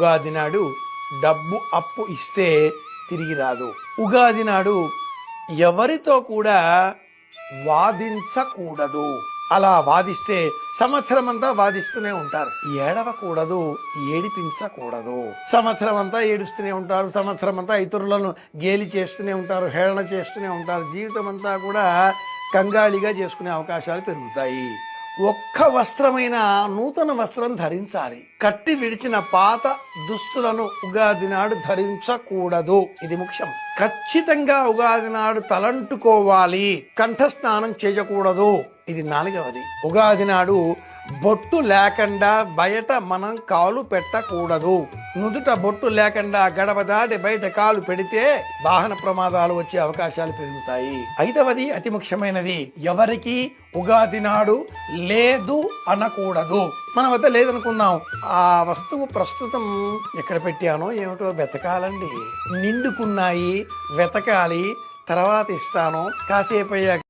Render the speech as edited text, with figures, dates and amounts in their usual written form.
ఉగాది నాడు డబ్బు అప్పు ఇస్తే తిరిగి రాదు. ఉగాది నాడు ఎవరితో కూడా వాదించకూడదు. అలా వాదిస్తే సంవత్సరం అంతా వాదిస్తూనే ఉంటారు. ఏడవకూడదు, ఏడిపించకూడదు. సంవత్సరం అంతా ఏడుస్తూనే ఉంటారు, సంవత్సరం అంతా ఇతరులను గేలి చేస్తూనే ఉంటారు, హేళన చేస్తూనే ఉంటారు. జీవితం అంతా కూడా కంగాళిగా చేసుకునే అవకాశాలు పెరుగుతాయి. ఒక్క వస్త్రమైన నూతన వస్త్రం ధరించాలి. కట్టి విడిచిన పాత దుస్తులను ఉగాది నాడు ధరించకూడదు. ఇది ముఖ్యం. ఖచ్చితంగా ఉగాది నాడు తలంటుకోవాలి. కంఠస్నానం చేయకూడదు. ఇది 4వది. ఉగాది నాడు బొట్టు లేకుండా బయట మనం కాలు పెట్టకూడదు. నుదుట బొట్టు లేకుండా గడప దాటి బయట కాలు పెడితే వాహన ప్రమాదాలు వచ్చే అవకాశాలు పెరుగుతాయి. 5వది అతి ముఖ్యమైనది, ఎవరికి ఉగాది నాడు లేదు అనకూడదు. మన వద్ద లేదనుకుందాం, ఆ వస్తువు ప్రస్తుతం ఎక్కడ పెట్టానో ఏమిటో వెతకాలండి. నిండుకున్నాయి, వెతకాలి, తర్వాత ఇస్తాను, కాసేపు అయ్యాక